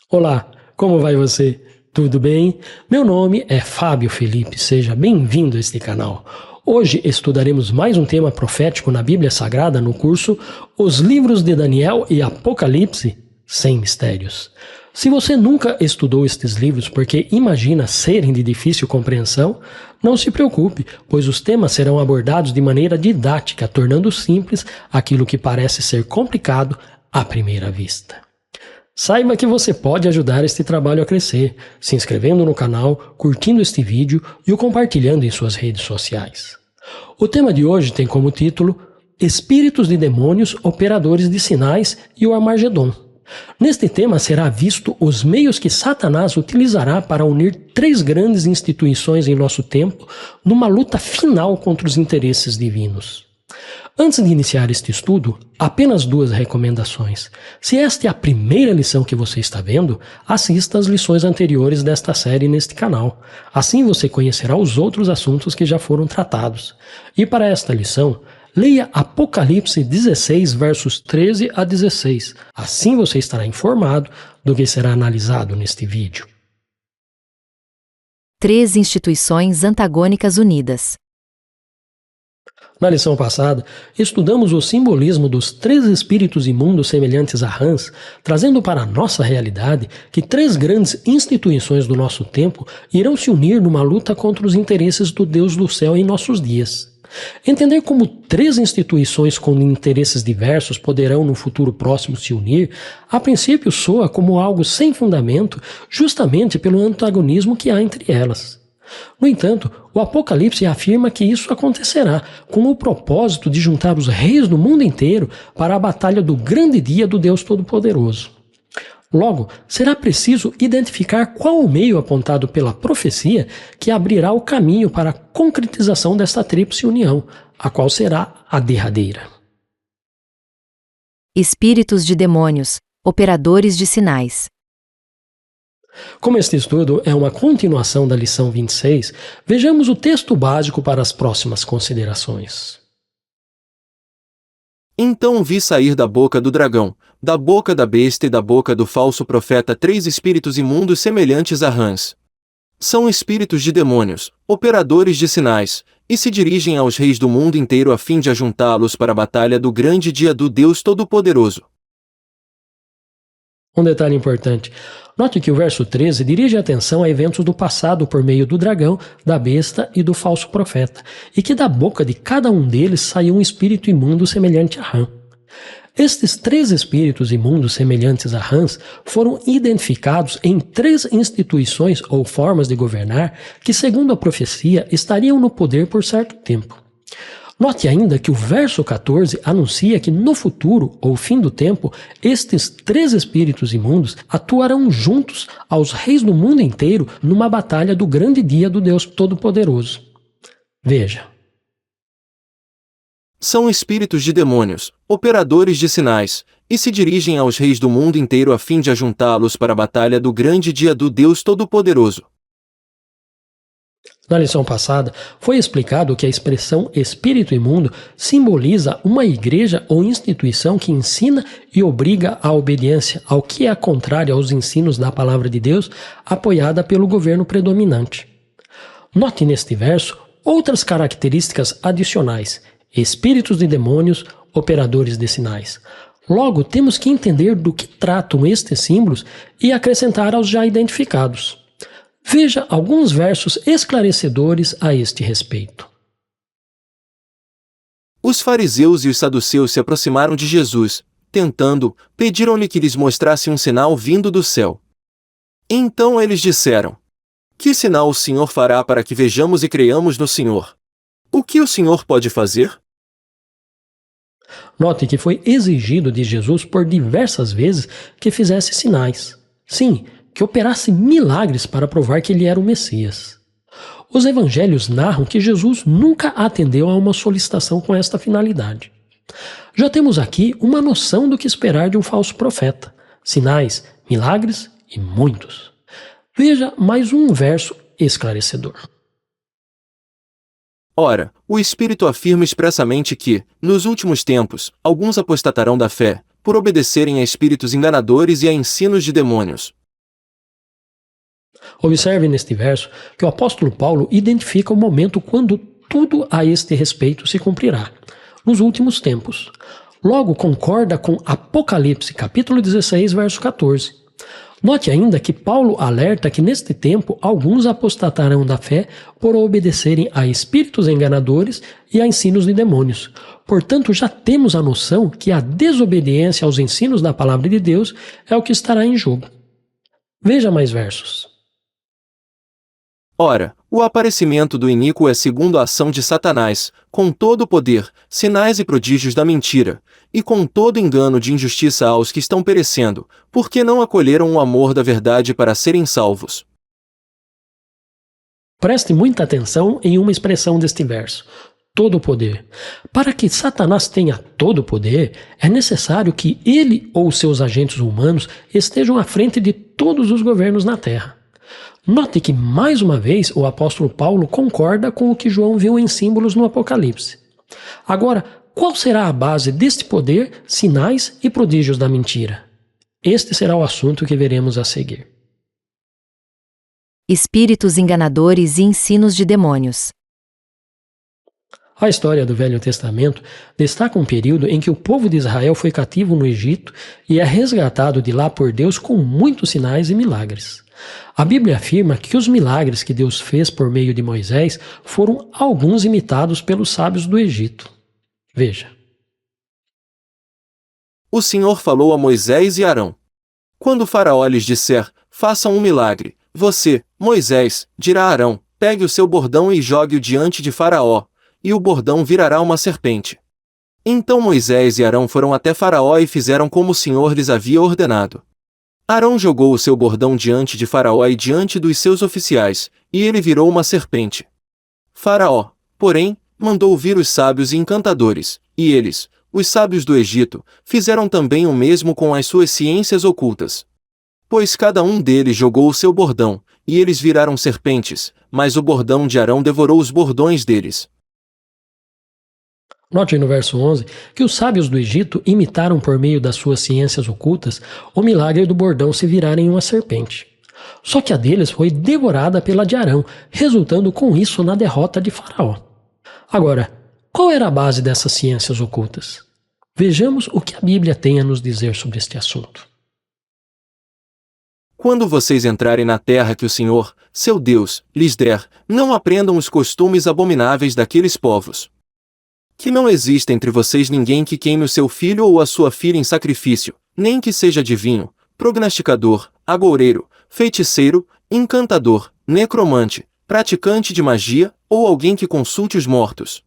Olá, como vai você? Tudo bem? Meu nome é Fábio Felipe, seja bem-vindo a este canal. Hoje estudaremos mais um tema profético na Bíblia Sagrada no curso Os Livros de Daniel e Apocalipse sem Mistérios. Se você nunca estudou estes livros porque imagina serem de difícil compreensão, não se preocupe, pois os temas serão abordados de maneira didática, tornando simples aquilo que parece ser complicado à primeira vista. Saiba que você pode ajudar este trabalho a crescer, se inscrevendo no canal, curtindo este vídeo e o compartilhando em suas redes sociais. O tema de hoje tem como título Espíritos de Demônios, Operadores de Sinais e o Armagedon. Neste tema será visto os meios que Satanás utilizará para unir três grandes instituições em nosso tempo numa luta final contra os interesses divinos. Antes de iniciar este estudo, apenas duas recomendações. Se esta é a primeira lição que você está vendo, assista às lições anteriores desta série neste canal. Assim você conhecerá os outros assuntos que já foram tratados. E para esta lição, leia Apocalipse 16, versos 13 a 16. Assim você estará informado do que será analisado neste vídeo. Três instituições antagônicas unidas. Na lição passada, estudamos o simbolismo dos três espíritos imundos semelhantes a rãs, trazendo para a nossa realidade que três grandes instituições do nosso tempo irão se unir numa luta contra os interesses do Deus do céu em nossos dias. Entender como três instituições com interesses diversos poderão no futuro próximo se unir, a princípio soa como algo sem fundamento, justamente pelo antagonismo que há entre elas. No entanto, o Apocalipse afirma que isso acontecerá com o propósito de juntar os reis do mundo inteiro para a batalha do grande dia do Deus Todo-Poderoso. Logo, será preciso identificar qual o meio apontado pela profecia que abrirá o caminho para a concretização desta tríplice união, a qual será a derradeira. Espíritos de demônios, operadores de sinais. Como este estudo é uma continuação da lição 26, vejamos o texto básico para as próximas considerações. Então vi sair da boca do dragão, da boca da besta e da boca do falso profeta três espíritos imundos semelhantes a rãs. São espíritos de demônios, operadores de sinais, e se dirigem aos reis do mundo inteiro a fim de ajuntá-los para a batalha do grande dia do Deus Todo-Poderoso. Um detalhe importante. Note que o verso 13 dirige a atenção a eventos do passado por meio do dragão, da besta e do falso profeta, e que da boca de cada um deles saiu um espírito imundo semelhante a rã. Estes três espíritos imundos semelhantes a rãs foram identificados em três instituições ou formas de governar que, segundo a profecia, estariam no poder por certo tempo. Note ainda que o verso 14 anuncia que no futuro, ou fim do tempo, estes três espíritos imundos atuarão juntos aos reis do mundo inteiro numa batalha do grande dia do Deus Todo-Poderoso. Veja. São espíritos de demônios, operadores de sinais, e se dirigem aos reis do mundo inteiro a fim de ajuntá-los para a batalha do grande dia do Deus Todo-Poderoso. Na lição passada, foi explicado que a expressão espírito imundo simboliza uma igreja ou instituição que ensina e obriga à obediência ao que é contrário aos ensinos da palavra de Deus, apoiada pelo governo predominante. Note neste verso outras características adicionais: espíritos de demônios, operadores de sinais. Logo, temos que entender do que tratam estes símbolos e acrescentar aos já identificados. Veja alguns versos esclarecedores a este respeito. Os fariseus e os saduceus se aproximaram de Jesus, tentando, pediram-lhe que lhes mostrasse um sinal vindo do céu. Então eles disseram: Que sinal o Senhor fará para que vejamos e creiamos no Senhor? O que o Senhor pode fazer? Note que foi exigido de Jesus por diversas vezes que fizesse sinais. Sim, que operasse milagres para provar que ele era o Messias. Os evangelhos narram que Jesus nunca atendeu a uma solicitação com esta finalidade. Já temos aqui uma noção do que esperar de um falso profeta: sinais, milagres e muitos. Veja mais um verso esclarecedor. Ora, o Espírito afirma expressamente que, nos últimos tempos, alguns apostatarão da fé, por obedecerem a espíritos enganadores e a ensinos de demônios. Observe neste verso que o apóstolo Paulo identifica o momento quando tudo a este respeito se cumprirá, nos últimos tempos. Logo concorda com Apocalipse, capítulo 16, verso 14. Note ainda que Paulo alerta que neste tempo alguns apostatarão da fé por obedecerem a espíritos enganadores e a ensinos de demônios. Portanto, já temos a noção que a desobediência aos ensinos da palavra de Deus é o que estará em jogo. Veja mais versos. Ora, o aparecimento do iníquo é segundo a ação de Satanás, com todo o poder, sinais e prodígios da mentira, e com todo engano de injustiça aos que estão perecendo, porque não acolheram o amor da verdade para serem salvos. Preste muita atenção em uma expressão deste verso: todo o poder. Para que Satanás tenha todo o poder, é necessário que ele ou seus agentes humanos estejam à frente de todos os governos na Terra. Note que, mais uma vez, o apóstolo Paulo concorda com o que João viu em símbolos no Apocalipse. Agora, qual será a base deste poder, sinais e prodígios da mentira? Este será o assunto que veremos a seguir. Espíritos enganadores e ensinos de demônios. A história do Velho Testamento destaca um período em que o povo de Israel foi cativo no Egito e é resgatado de lá por Deus com muitos sinais e milagres. A Bíblia afirma que os milagres que Deus fez por meio de Moisés foram alguns imitados pelos sábios do Egito. Veja. O Senhor falou a Moisés e Arão. Quando o Faraó lhes disser, façam um milagre, você, Moisés, dirá a Arão, pegue o seu bordão e jogue-o diante de Faraó, e o bordão virará uma serpente. Então Moisés e Arão foram até Faraó e fizeram como o Senhor lhes havia ordenado. Arão jogou o seu bordão diante de Faraó e diante dos seus oficiais, e ele virou uma serpente. Faraó, porém, mandou vir os sábios e encantadores, e eles, os sábios do Egito, fizeram também o mesmo com as suas ciências ocultas. Pois cada um deles jogou o seu bordão, e eles viraram serpentes, mas o bordão de Arão devorou os bordões deles. Note no verso 11 que os sábios do Egito imitaram por meio das suas ciências ocultas o milagre do bordão se virar em uma serpente. Só que a deles foi devorada pela de Arão, resultando com isso na derrota de Faraó. Agora, qual era a base dessas ciências ocultas? Vejamos o que a Bíblia tem a nos dizer sobre este assunto. Quando vocês entrarem na terra que o Senhor, seu Deus, lhes der, não aprendam os costumes abomináveis daqueles povos. Que não exista entre vocês ninguém que queime o seu filho ou a sua filha em sacrifício, nem que seja adivinho, prognosticador, agoureiro, feiticeiro, encantador, necromante, praticante de magia, ou alguém que consulte os mortos.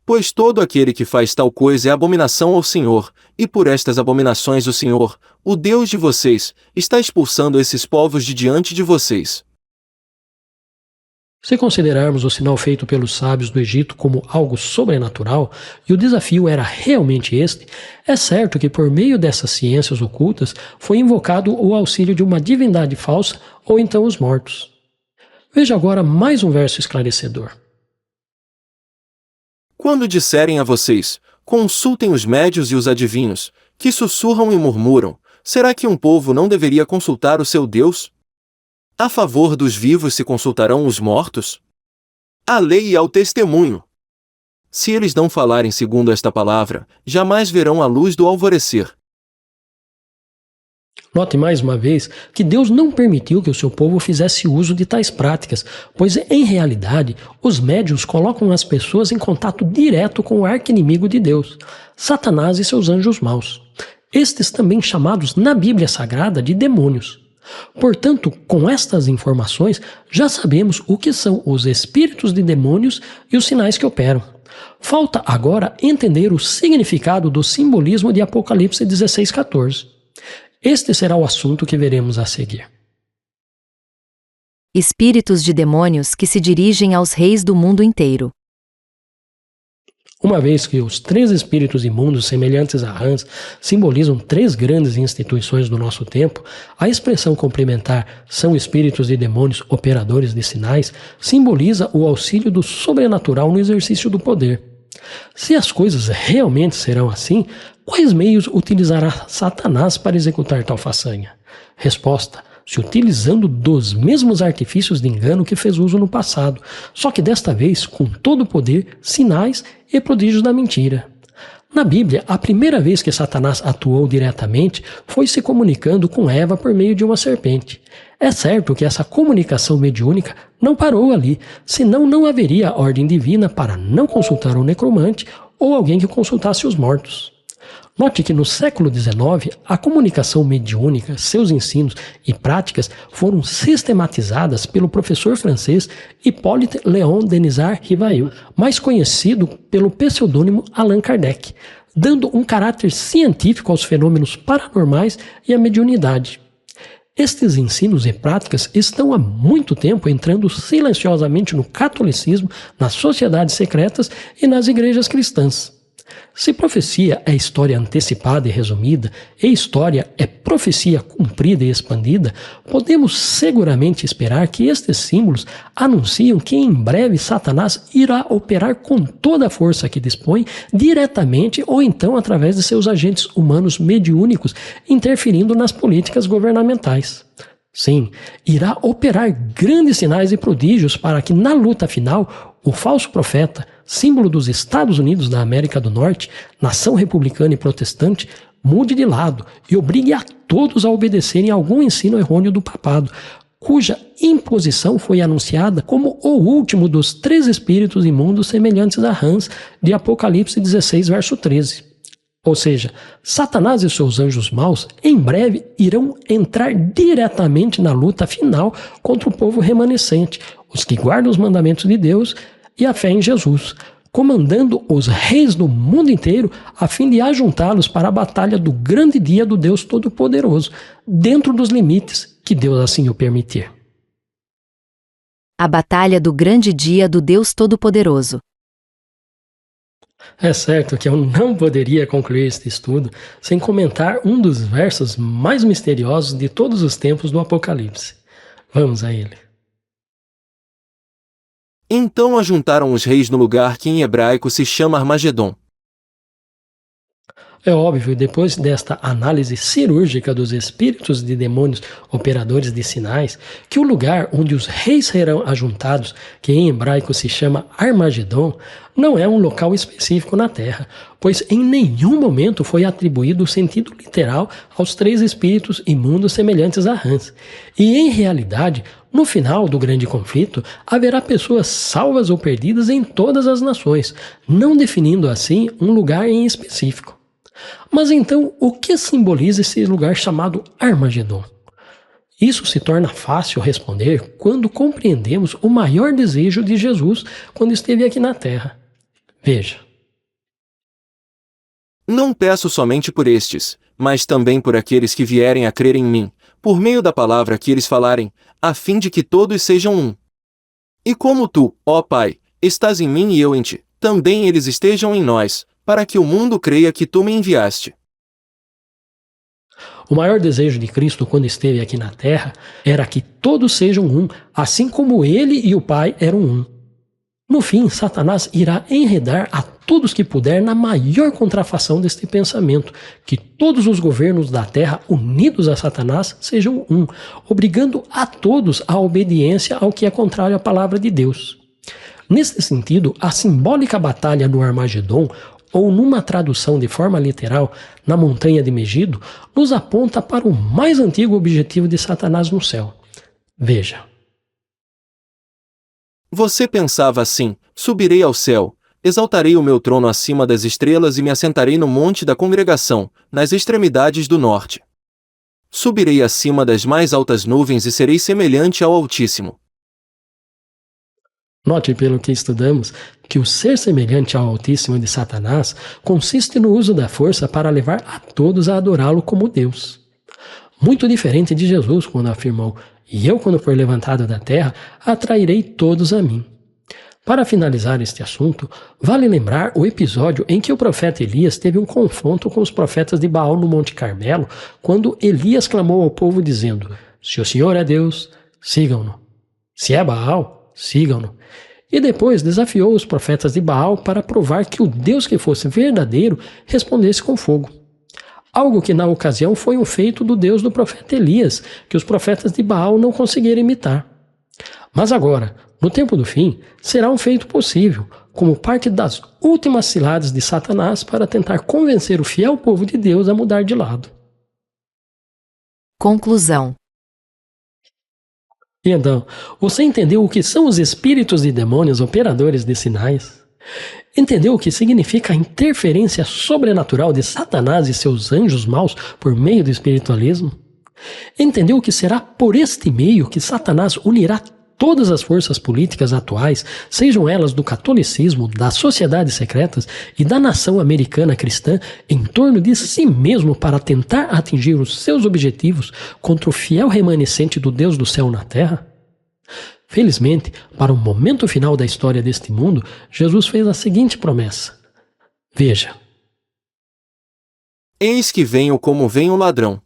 Pois todo aquele que faz tal coisa é abominação ao Senhor, e por estas abominações o Senhor, o Deus de vocês, está expulsando esses povos de diante de vocês. Se considerarmos o sinal feito pelos sábios do Egito como algo sobrenatural, e o desafio era realmente este, é certo que por meio dessas ciências ocultas foi invocado o auxílio de uma divindade falsa ou então os mortos. Veja agora mais um verso esclarecedor. Quando disserem a vocês, consultem os médios e os adivinhos, que sussurram e murmuram, será que um povo não deveria consultar o seu Deus? A favor dos vivos se consultarão os mortos? A lei e ao testemunho. Se eles não falarem segundo esta palavra, jamais verão a luz do alvorecer. Note mais uma vez que Deus não permitiu que o seu povo fizesse uso de tais práticas, pois em realidade os médiuns colocam as pessoas em contato direto com o arqui-inimigo de Deus, Satanás e seus anjos maus. Estes também chamados na Bíblia Sagrada de demônios. Portanto, com estas informações, já sabemos o que são os espíritos de demônios e os sinais que operam. Falta agora entender o significado do simbolismo de Apocalipse 16:14. Este será o assunto que veremos a seguir. Espíritos de demônios que se dirigem aos reis do mundo inteiro. Uma vez que os 3 espíritos imundos semelhantes a rãs simbolizam 3 grandes instituições do nosso tempo, a expressão complementar são espíritos de demônios operadores de sinais simboliza o auxílio do sobrenatural no exercício do poder. Se as coisas realmente serão assim, quais meios utilizará Satanás para executar tal façanha? Resposta: se utilizando dos mesmos artifícios de engano que fez uso no passado, só que desta vez com todo o poder, sinais e prodígios da mentira. Na Bíblia, a primeira vez que Satanás atuou diretamente foi se comunicando com Eva por meio de uma serpente. É certo que essa comunicação mediúnica não parou ali, senão não haveria ordem divina para não consultar um necromante ou alguém que consultasse os mortos. Note que no século XIX, a comunicação mediúnica, seus ensinos e práticas foram sistematizadas pelo professor francês Hippolyte Léon Denisard Rivail, mais conhecido pelo pseudônimo Allan Kardec, dando um caráter científico aos fenômenos paranormais e à mediunidade. Estes ensinos e práticas estão há muito tempo entrando silenciosamente no catolicismo, nas sociedades secretas e nas igrejas cristãs. Se profecia é história antecipada e resumida, e história é profecia cumprida e expandida, podemos seguramente esperar que estes símbolos anunciam que em breve Satanás irá operar com toda a força que dispõe, diretamente ou então através de seus agentes humanos mediúnicos, interferindo nas políticas governamentais. Sim, irá operar grandes sinais e prodígios para que na luta final o falso profeta, símbolo dos Estados Unidos da América do Norte, nação republicana e protestante, mude de lado e obrigue a todos a obedecerem a algum ensino errôneo do papado, cuja imposição foi anunciada como o último dos 3 espíritos imundos semelhantes a rãs de Apocalipse 16, verso 13. Ou seja, Satanás e seus anjos maus em breve irão entrar diretamente na luta final contra o povo remanescente, os que guardam os mandamentos de Deus e a fé em Jesus, comandando os reis do mundo inteiro a fim de ajuntá-los para a batalha do grande dia do Deus Todo-Poderoso, dentro dos limites que Deus assim o permitir. A batalha do grande dia do Deus Todo-Poderoso. É certo que eu não poderia concluir este estudo sem comentar um dos versos mais misteriosos de todos os tempos do Apocalipse. Vamos a ele. Então ajuntaram os reis no lugar que em hebraico se chama Armagedon. É óbvio, depois desta análise cirúrgica dos espíritos de demônios operadores de sinais, que o lugar onde os reis serão ajuntados, que em hebraico se chama Armagedon, não é um local específico na Terra, pois em nenhum momento foi atribuído o sentido literal aos 3 espíritos imundos semelhantes a rãs. E em realidade, no final do grande conflito, haverá pessoas salvas ou perdidas em todas as nações, não definindo assim um lugar em específico. Mas então, o que simboliza esse lugar chamado Armagedon? Isso se torna fácil responder quando compreendemos o maior desejo de Jesus quando esteve aqui na Terra. Veja. Não peço somente por estes, mas também por aqueles que vierem a crer em mim, por meio da palavra que eles falarem, a fim de que todos sejam um. E como tu, ó Pai, estás em mim e eu em ti, também eles estejam em nós, para que o mundo creia que tu me enviaste. O maior desejo de Cristo quando esteve aqui na Terra era que todos sejam um, assim como ele e o Pai eram um. No fim, Satanás irá enredar a todos que puder na maior contrafação deste pensamento, que todos os governos da Terra unidos a Satanás sejam um, obrigando a todos à obediência ao que é contrário à palavra de Deus. Nesse sentido, a simbólica batalha no Armagedon, ou numa tradução de forma literal, na montanha de Megido, nos aponta para o mais antigo objetivo de Satanás no céu. Veja. Você pensava assim: subirei ao céu, exaltarei o meu trono acima das estrelas e me assentarei no monte da congregação, nas extremidades do norte. Subirei acima das mais altas nuvens e serei semelhante ao Altíssimo. Note, pelo que estudamos, que o ser semelhante ao Altíssimo de Satanás consiste no uso da força para levar a todos a adorá-lo como Deus. Muito diferente de Jesus, quando afirmou: "E eu, quando for levantado da terra, atrairei todos a mim." Para finalizar este assunto, vale lembrar o episódio em que o profeta Elias teve um confronto com os profetas de Baal no Monte Carmelo, quando Elias clamou ao povo dizendo: "Se o Senhor é Deus, sigam-no. Se é Baal, sigam-no." E depois desafiou os profetas de Baal para provar que o Deus que fosse verdadeiro respondesse com fogo. algo que na ocasião foi um feito do Deus do profeta Elias, que os profetas de Baal não conseguiram imitar. Mas agora, no tempo do fim, será um feito possível, como parte das últimas ciladas de Satanás para tentar convencer o fiel povo de Deus a mudar de lado. Conclusão. E então, você entendeu o que são os espíritos de demônios operadores de sinais? Entendeu o que significa a interferência sobrenatural de Satanás e seus anjos maus por meio do espiritualismo? Entendeu que será por este meio que Satanás unirá todas as forças políticas atuais, sejam elas do catolicismo, das sociedades secretas e da nação americana cristã, em torno de si mesmo para tentar atingir os seus objetivos contra o fiel remanescente do Deus do céu na terra? Felizmente, para o momento final da história deste mundo, Jesus fez a seguinte promessa. Veja. Eis que venho como vem o ladrão.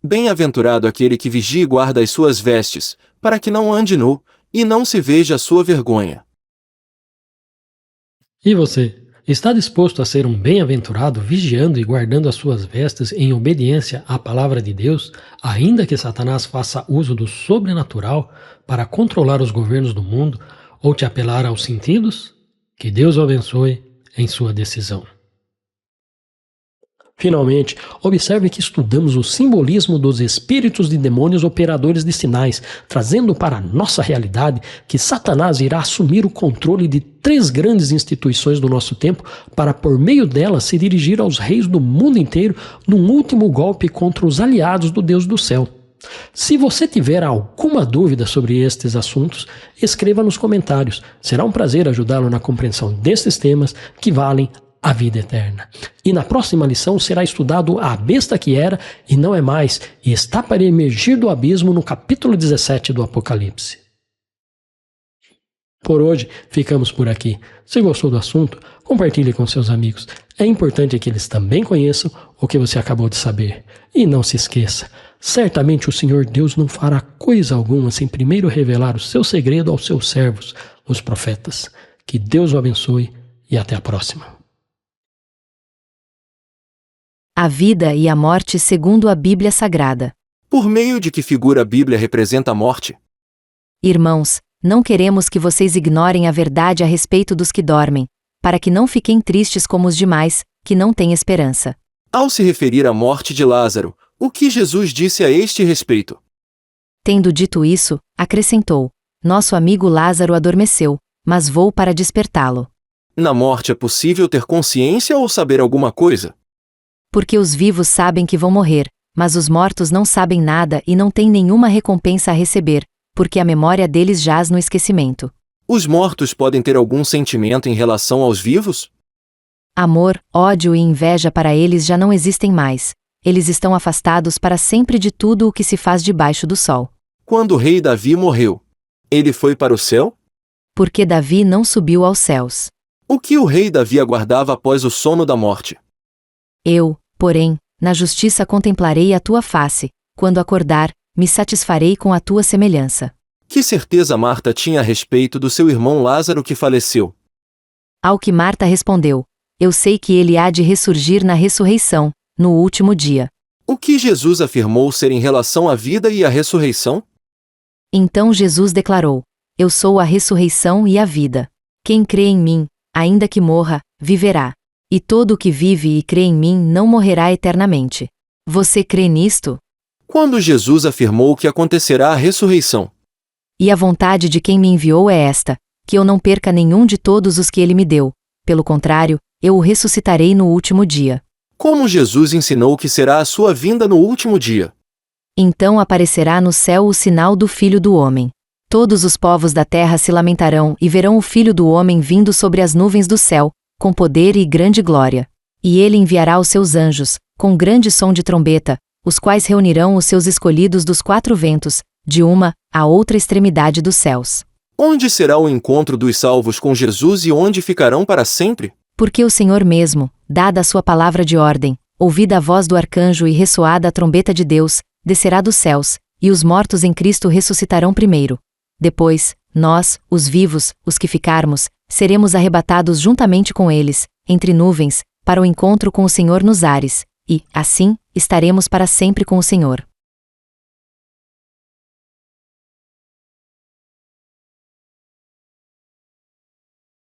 Bem-aventurado aquele que vigia e guarda as suas vestes, para que não ande nu, e não se veja a sua vergonha. E você, está disposto a ser um bem-aventurado vigiando e guardando as suas vestes em obediência à palavra de Deus, ainda que Satanás faça uso do sobrenatural para controlar os governos do mundo ou te apelar aos sentidos? Que Deus o abençoe em sua decisão. Finalmente, observe que estudamos o simbolismo dos espíritos de demônios operadores de sinais, trazendo para a nossa realidade que Satanás irá assumir o controle de 3 grandes instituições do nosso tempo para, por meio delas, se dirigir aos reis do mundo inteiro num último golpe contra os aliados do Deus do céu. Se você tiver alguma dúvida sobre estes assuntos, escreva nos comentários. Será um prazer ajudá-lo na compreensão destes temas que valem a vida eterna. E na próxima lição será estudado a besta que era e não é mais, e está para emergir do abismo no capítulo 17 do Apocalipse. Por hoje, ficamos por aqui. Se gostou do assunto, compartilhe com seus amigos. É importante que eles também conheçam o que você acabou de saber. E não se esqueça, certamente o Senhor Deus não fará coisa alguma sem primeiro revelar o seu segredo aos seus servos, os profetas. Que Deus o abençoe e até a próxima. A vida e a morte segundo a Bíblia Sagrada. Por meio de que figura a Bíblia representa a morte? Irmãos, não queremos que vocês ignorem a verdade a respeito dos que dormem, para que não fiquem tristes como os demais, que não têm esperança. Ao se referir à morte de Lázaro, o que Jesus disse a este respeito? Tendo dito isso, acrescentou: Nosso amigo Lázaro adormeceu, mas vou para despertá-lo. Na morte é possível ter consciência ou saber alguma coisa? Porque os vivos sabem que vão morrer, mas os mortos não sabem nada e não têm nenhuma recompensa a receber, porque a memória deles jaz no esquecimento. Os mortos podem ter algum sentimento em relação aos vivos? Amor, ódio e inveja para eles já não existem mais. Eles estão afastados para sempre de tudo o que se faz debaixo do sol. Quando o rei Davi morreu, ele foi para o céu? Porque Davi não subiu aos céus. O que o rei Davi aguardava após o sono da morte? Eu, porém, na justiça contemplarei a tua face, quando acordar, me satisfarei com a tua semelhança. Que certeza Marta tinha a respeito do seu irmão Lázaro que faleceu? Ao que Marta respondeu: Eu sei que ele há de ressurgir na ressurreição, no último dia. O que Jesus afirmou ser em relação à vida e à ressurreição? Então Jesus declarou: Eu sou a ressurreição e a vida. Quem crê em mim, ainda que morra, viverá. E todo o que vive e crê em mim não morrerá eternamente. Você crê nisto? Quando Jesus afirmou que acontecerá a ressurreição? E a vontade de quem me enviou é esta, que eu não perca nenhum de todos os que ele me deu. Pelo contrário, eu o ressuscitarei no último dia. Como Jesus ensinou que será a sua vinda no último dia? Então aparecerá no céu o sinal do Filho do Homem. Todos os povos da terra se lamentarão e verão o Filho do Homem vindo sobre as nuvens do céu, com poder e grande glória. E ele enviará os seus anjos, com grande som de trombeta, os quais reunirão os seus escolhidos dos 4 ventos, de uma à outra extremidade dos céus. Onde será o encontro dos salvos com Jesus e onde ficarão para sempre? Porque o Senhor mesmo, dada a sua palavra de ordem, ouvida a voz do arcanjo e ressoada a trombeta de Deus, descerá dos céus, e os mortos em Cristo ressuscitarão primeiro. Depois, nós, os vivos, os que ficarmos, seremos arrebatados juntamente com eles, entre nuvens, para o encontro com o Senhor nos ares, e, assim, estaremos para sempre com o Senhor.